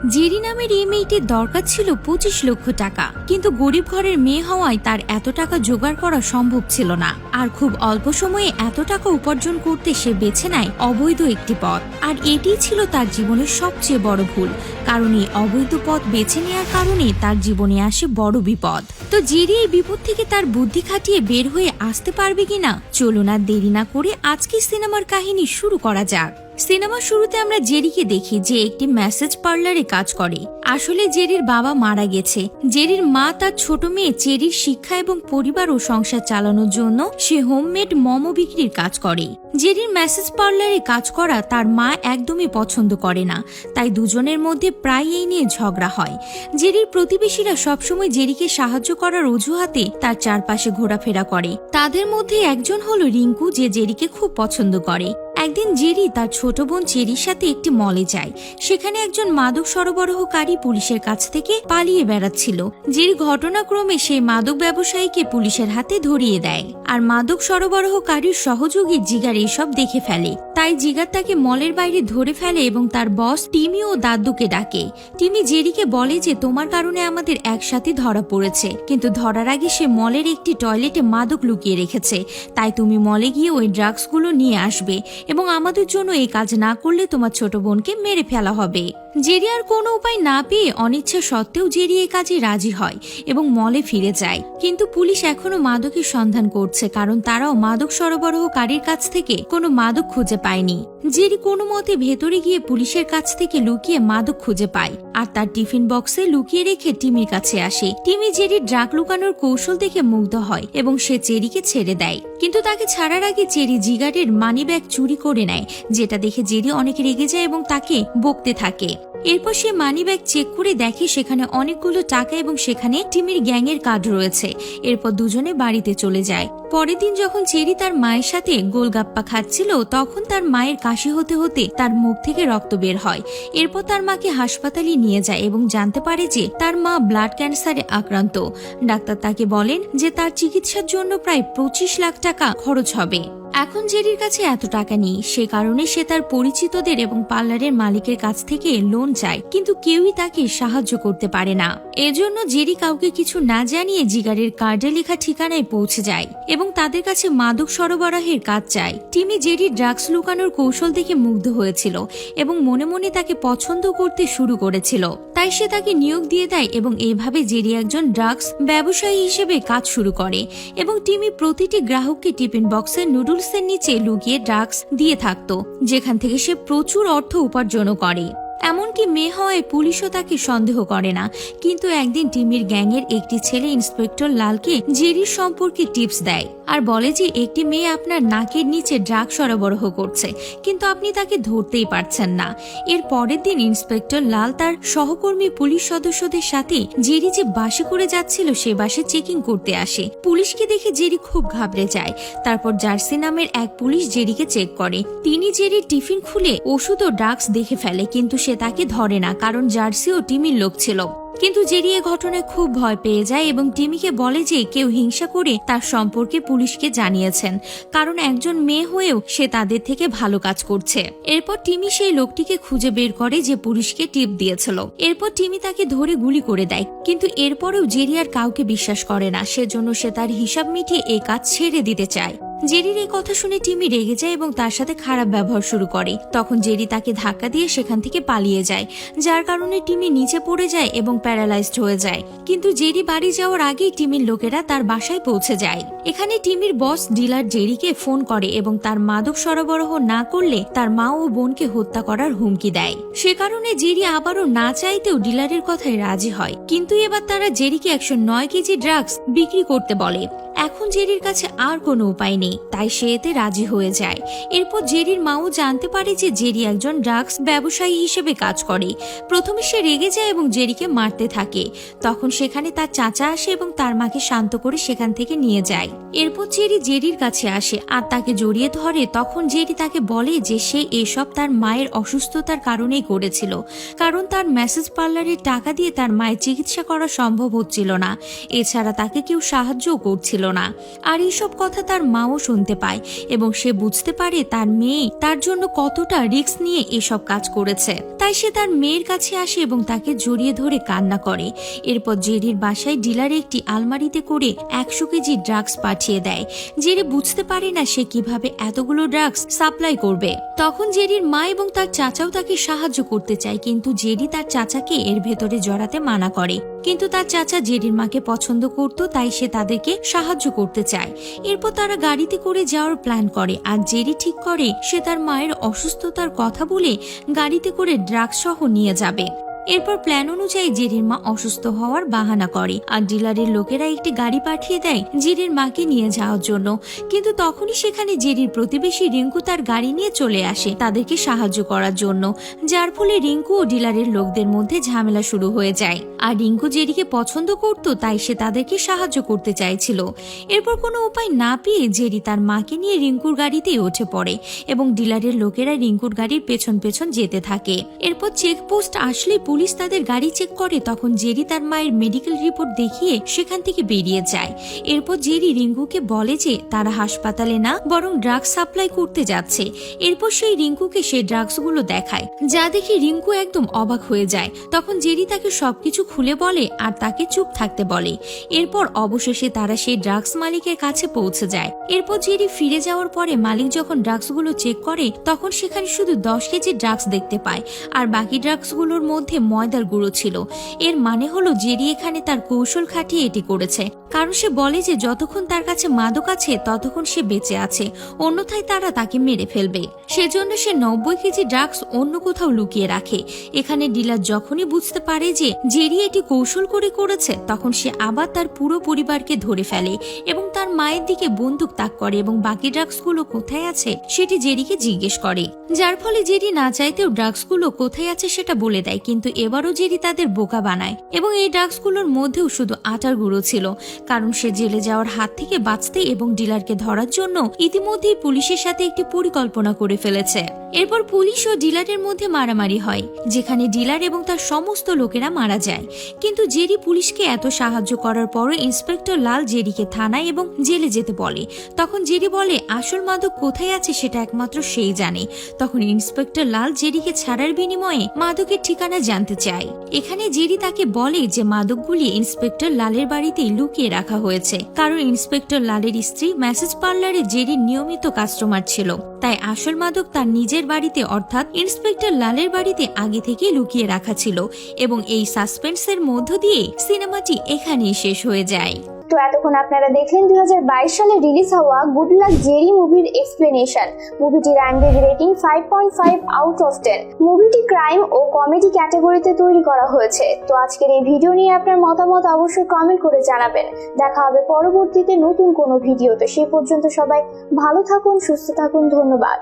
Jerry নামের এই মেয়েটির দরকার ছিল 25 লক্ষ টাকা, কিন্তু গরিব ঘরের মেয়ে হওয়ায় তার এত টাকা জোগাড় করা সম্ভব ছিল না। আর খুব অল্প সময়ে এত টাকা উপার্জন করতে সে বেছে নেয় অবৈধ একটি পথ। আর এটিই ছিল তার জীবনের সবচেয়ে বড় ভুল, কারণ এই অবৈধ পথ বেছে নেওয়ার কারণে তার জীবনে আসে বড় বিপদ। তো জেরি এই বিপদ থেকে তার বুদ্ধি খাটিয়ে বের হয়ে আসতে পারবে কিনা, চলুন আর দেরি না করে আজকে সিনেমার কাহিনী শুরু করা যাক। সিনেমার শুরুতে আমরা জেরিকে দেখি যে একটি ম্যাসেজ পার্লারে কাজ করে। আসলে জেরির বাবা মারা গেছে। জেরির মা তার ছোট মেয়ে চেরির শিক্ষা এবং পরিবার ও সংসার চালানোর জন্য সে হোমমেড মোমো বিক্রির কাজ করে। জেরির ম্যাসেজ পার্লারে কাজ করা তার মা একদমই পছন্দ করে না, তাই দুজনের মধ্যে প্রায় এই নিয়ে ঝগড়া হয়। জেরির প্রতিবেশীরা সবসময় জেরিকে সাহায্য করার অজুহাতে তার চারপাশে ঘোরাফেরা করে। তাদের মধ্যে একজন হলো রিঙ্কু, যে জেরিকে খুব পছন্দ করে। একদিন জেরি তার ছোট বোন চেরির সাথে একটি মলে যায়। সেখানে একজন মাদক সরবরাহকারী পুলিশের কাছ থেকে পালিয়ে বেড়াচ্ছিল। জেরি ঘটনাক্রমে সেই মাদক ব্যবসায়ীকে পুলিশের হাতে ধরিয়ে দেয়। আর মাদক সরবরাহকারীর সহযোগী জিগার এসব দেখে ফেলে, তাই জিগার তাকে মলের বাইরে ধরে ফেলে এবং তার বস টিমি ও দাদুকে ডাকে। টিমি জেরিকে বলে যে তোমার কারণে আমাদের একসাথে ধরা পড়েছে, কিন্তু ধরার আগে সে মলের একটি টয়লেটে মাদক লুকিয়ে রেখেছে, তাই তুমি মলে গিয়ে ওই ড্রাগসগুলো নিয়ে আসবে এবং আমাদের জন্য এই কাজ না করলে তোমার ছোট বোনকে মেরে ফেলা হবে। জেরি আর কোনো উপায় না পেয়ে অনিচ্ছা সত্ত্বেও জেরি এই কাজে রাজি হয় এবং মলে ফিরে যায়। কিন্তু পুলিশ এখনো মাদকের সন্ধান করছে, কারণ তারাও মাদক সরবরাহকারীর কাছ থেকে কোনো মাদক খুঁজে পায়নি। জেরি কোনো মতে ভেতরে গিয়ে পুলিশের কাছ থেকে লুকিয়ে মাদক খুঁজে পায় আর তার টিফিন বক্সে লুকিয়ে রেখে টিমির কাছে আসে। টিমি জেরির ড্রাগ লুকানোর কৌশল দেখে মুগ্ধ হয় এবং সে চেরিকে ছেড়ে দেয়। কিন্তু তাকে ছাড়ার আগে চেরি জিগারের মানি ব্যাগ চুরি করে নেয়, যেটা দেখে জেরি অনেক রেগে যায় এবং তাকে বকতে থাকে। এরপর সে মানি ব্যাগ চেক করে দেখে সেখানে অনেকগুলো টাকা এবং সেখানে টিমির গ্যাংয়ের কার্ড রয়েছে। এরপর দুজনে বাড়িতে চলে যায়। পরের দিন যখন চেরি তার মায়ের সাথে গোলগাপ্পা খাচ্ছিল, তখন তার মায়ের কাশি হতে হতে তার মুখ থেকে রক্ত বের হয়। এরপর তার মাকে হাসপাতালে নিয়ে যায় এবং জানতে পারে যে তার মা ব্লাড ক্যান্সারে আক্রান্ত। ডাক্তার তাকে বলেন যে তার চিকিৎসার জন্য প্রায় 25 লাখ টাকা খরচ হবে। এখন জেরির কাছে এত টাকা নেই, সে কারণে সে তার পরিচিতদের এবং পার্লারের মালিকের কাছ থেকে লোন চায়, কিন্তু কেউই তাকে সাহায্য করতে পারে না। এজন্য জেরি কাউকে কিছু না জানিয়ে জিগারের কার্ডে লেখা ঠিকানায় পৌঁছে যায় এবং তাদের কাছে মাদক সরবরাহের কাজ চায়। টিমি জেরির ড্রাগস লুকানোর কৌশল দেখে মুগ্ধ হয়েছিল এবং মনে মনে তাকে পছন্দ করতে শুরু করেছিল, তাই সে তাকে নিয়োগ দিয়ে দেয় এবং এইভাবে জেরি একজন ড্রাগস ব্যবসায়ী হিসেবে কাজ শুরু করে এবং টিমি প্রতিটি গ্রাহককে টিফিন বক্সে নুডলস নিচে লুকিয়ে ড্রাগস দিয়ে থাকতো, যেখান থেকে সে প্রচুর অর্থ উপার্জন করে। এমনকি মেয়ে হওয়ায় পুলিশও তাকে সন্দেহ করে না। কিন্তু একদিন টিমির গ্যাংয়ের একটি ছেলে ইন্সপেক্টর লালকে জেরির সম্পর্কে টিপস দেয় আর বলে যে একটি মেয়ে আপনার নাকের নিচে ড্রাগ সরবরাহ করছে, কিন্তু আপনি তাকে ধরতেই পারছেন না। এর পরের দিন ইন্সপেক্টর লাল তার সহকর্মী পুলিশ সদস্যদের সাথে জেরি যে বাসে করে যাচ্ছিল সে বাসে চেকিং করতে আসে। পুলিশকে দেখে জেরি খুব ঘাবড়ে যায়। তারপর জার্সি নামের এক পুলিশ জেরিকে চেক করে। তিনি জেরির টিফিন খুলে ওষুধ ও ড্রাগস দেখে ফেলে, কিন্তু সে তাকে ধরে না, কারণ জার্সি ও টিমির লোক ছিল। কিন্তু জেরি এ ঘটনায় খুব ভয় পেয়ে যায় এবং টিমিকে বলে যে কেউ হিংসা করে তার সম্পর্কে পুলিশকে জানিয়েছেন, কারণ একজন মেয়ে হয়েও সে তাদের থেকে ভালো কাজ করছে। এরপর টিমি সেই লোকটিকে খুঁজে বের করে যে পুলিশকে টিপ দিয়েছিল। এরপর টিমি তাকে ধরে গুলি করে দেয়, কিন্তু এরপরেও জেরি আর কাউকে বিশ্বাস করে না। সেজন্য সে তার হিসাব মিটিয়ে এই কাজ ছেড়ে দিতে চায়। জেরির এই কথা শুনে টিমি রেগে যায় এবং তার সাথে খারাপ ব্যবহার শুরু করে। তখন জেরি তাকে ধাক্কা দিয়ে সেখান থেকে পালিয়ে যায়, যার কারণে টিমি নিচে পড়ে যায় এবং প্যারালাইজড হয়ে যায়। কিন্তু জেরি বাড়ি যাওয়ার আগেই টিমির লোকেরা তার বাসায় পৌঁছে যায়। এখানে টিমির বস ডিলার জেরিকে ফোন করে এবং তার মাদক সরবরাহ না করলে তার মা ও বোনকে হত্যা করার হুমকি দেয়। সে কারণে জেরি আবারও না চাইতেও ডিলারের কথায় রাজি হয়, কিন্তু এবার তারা জেরিকে 109 কেজি ড্রাগস বিক্রি করতে বলে। এখন জেরির কাছে আর কোনো উপায় নেই, তাই সে এতে রাজি হয়ে যায়। এরপর জেরির মাও জানতে পারে যে জেরি একজন ড্রাগস ব্যবসায়ী হিসেবে কাজ করে। প্রথমে সে রেগে যায় এবং জেরিকে মারতে থাকে। তখন সেখানে তার চাচা আসে এবং তার মাকে শান্ত করে সেখান থেকে নিয়ে যায়। এরপর জেরির কাছে আসে আর তাকে জড়িয়ে ধরে। তখন জেরি তাকে বলে যে সে এসব তার মায়ের অসুস্থতার কারণেই করেছিল, কারণ তার ম্যাসেজ পার্লারের টাকা দিয়ে তার মায়ের চিকিৎসা করা সম্ভব হচ্ছিল না। এছাড়া তাকে কেউ সাহায্যও করছিল না। আর এইসব কথা তার মাও শুনতে পায় এবং সে বুঝতে পারে তার মেয়ে তার জন্য কতটা রিস্ক নিয়ে এসব কাজ করেছে। তাই সে তার মেয়ের কাছে আসে এবং তাকে জড়িয়ে ধরে কান্না করে। এরপর জেরির বাসায় ডিলার একটি আলমারিতে করে 100 কেজি ড্রাগস পাঠিয়ে দেয়। জেরি বুঝতে পারে না সে কিভাবে এতগুলো ড্রাগস সাপ্লাই করবে। তখন জেরির মা এবং তার চাচাও তাকে সাহায্য করতে চায়, কিন্তু জেরি তার চাচাকে এর ভেতরে জড়াতে মানা করে। কিন্তু তার চাচা জেরির মাকে পছন্দ করত, তাই সে তাদেরকে সাহায্য করতে চায়। এরপর তারা গাড়িতে করে যাওয়ার প্ল্যান করে আর জেরি ঠিক করে সে তার মায়ের অসুস্থতার কথা বলে গাড়িতে করে ড্রাগস সহ নিয়ে যাবে। এরপর প্ল্যান অনুযায়ী জেরির মা অসুস্থ হওয়ার বাহানা করে আর ডিলারের লোকেরা একটি গাড়ি পাঠিয়ে দেয় জেরির মাকে নিয়ে যাওয়ার জন্য। কিন্তু তখনই সেখানে জেরির প্রতিবেশী রিঙ্কু তার গাড়ি নিয়ে চলে আসে তাদেরকে সাহায্য করার জন্য, যার ফলে রিঙ্কু ও ডিলারের লোকদের মধ্যে ঝামেলা শুরু হয়ে যায়। আর রিঙ্কু জেরিকে পছন্দ করত, তাই সে তাদেরকে সাহায্য করতে চাইছিল। এরপর কোনো উপায় না পেয়ে জেরি তার মাকে নিয়ে রিঙ্কুর গাড়িতেই উঠে পড়ে এবং ডিলারের লোকেরা রিঙ্কুর গাড়ির পেছন পেছন যেতে থাকে। এরপর চেকপোস্ট আসলে পুলিশ তাদের গাড়ি চেক করে। তখন জেরি তার মায়ের মেডিকেল রিপোর্ট দেখিয়ে সেখান থেকে বেরিয়ে যায়। এরপর জেরি রিঙ্কুকে বলে যে তারা হাসপাতালে না বরং ড্রাগস সাপ্লাই করতে যাচ্ছে। এরপর সেই রিঙ্কুকে সেই ড্রাগসগুলো দেখায়, যা দেখে রিঙ্কু একদম অবাক হয়ে যায়। তখন জেরি তাকে সবকিছু খুলে বলে আর তাকে চুপ থাকতে বলে। এরপর অবশেষে তারা সেই ড্রাগস মালিকের কাছে পৌঁছে যায়। এরপর জেরি ফিরে যাওয়ার পরে মালিক যখন ড্রাগসগুলো চেক করে তখন সেখানে শুধু 10 কেজি ড্রাগস দেখতে পায় আর বাকি ড্রাগসগুলোর মধ্যে ময়দার গুঁড়ো ছিল। এর মানে হলো জেরি এখানে তার কৌশল খাটিয়ে এটি করেছে, কারণ সে বলে যে যতক্ষণ তার কাছে মাদক আছে ততক্ষণ সে বেঁচে আছে, অন্যথায় তারা তাকে মেরে ফেলবে। সেজন্য সে 90 কেজি ড্রাগস অন্য কোথাও লুকিয়ে রাখে। এখানে ডিলার যখনই বুঝতে পারে যে জেরি এটি কৌশল করে করেছে তখন সে আবার তার পুরো পরিবারকে ধরে ফেলে এবং তার মায়ের দিকে বন্দুক তাক করে এবং বাকি ড্রাগসগুলো কোথায় আছে সেটি জেরিকে জিজ্ঞেস করে, যার ফলে জেরি না চাইতেও ড্রাগসগুলো কোথায় আছে সেটা বলে দেয়। কিন্তু এবারও জেরি তাদের বোকা বানায় এবং এই ড্রাগসগুলোর মধ্যেও শুধু আটার গুঁড়ো ছিল, কারণ সে জেলে যাওয়ার হাত থেকে বাঁচতে এবং ডিলারকে ধরার জন্য ইতিমধ্যেই পুলিশের সাথে একটি পরিকল্পনা করে ফেলেছে। এরপর পুলিশ ও ডিলারের মধ্যে মারামারি হয়, যেখানে ডিলার এবং তার সমস্ত লোকেরা মারা যায়। কিন্তু জেরি পুলিশকে এত সাহায্য করার পরও ইন্সপেক্টর লাল জেরিকে থানায় এবং জেলে যেতে বলে। তখন জেরি বলে আসল মাদক কোথায় আছে সেটা একমাত্র সেই জানে। তখন ইন্সপেক্টর লাল জেরিকে ছাড়ার বিনিময়ে মাদকের ঠিকানা জানতে চায়। এখানে জেরি তাকে বলে যে মাদকগুলি ইন্সপেক্টর লালের বাড়িতেই লুকিয়ে রাখা হয়েছে, কারণ ইন্সপেক্টর লালের স্ত্রী মেসেজ পার্লারে জেরির নিয়মিত কাস্টমার ছিল। তাই আসল মাদক তার নিজের বাড়িতে অর্থাৎ ইন্সপেক্টর লালের বাড়িতে আগে থেকে লুকিয়ে রাখা ছিল। এবং এই সাসপেন্সের মধ্য দিয়ে সিনেমাটি এখানেই শেষ হয়ে যায়। তো এতক্ষণ আপনারা দেখলেন 2022 সালে রিলিজ হওয়া গুড লাক জেরি মুভির এক্সপ্লেনেশন। মুভিটির আইএমডিবি রেটিং 5.5 আউট অফ 10। মুভিটি ক্রাইম ও কমেডি ক্যাটাগরিতে তৈরি করা হয়েছে। তো আজকের এই ভিডিও নিয়ে আপনার মতামত অবশ্যই কমেন্ট করে জানাবেন। দেখা হবে পরবর্তীতে নতুন কোনো ভিডিওতে। সে পর্যন্ত সবাই ভালো থাকুন, সুস্থ থাকুন। ধন্যবাদ।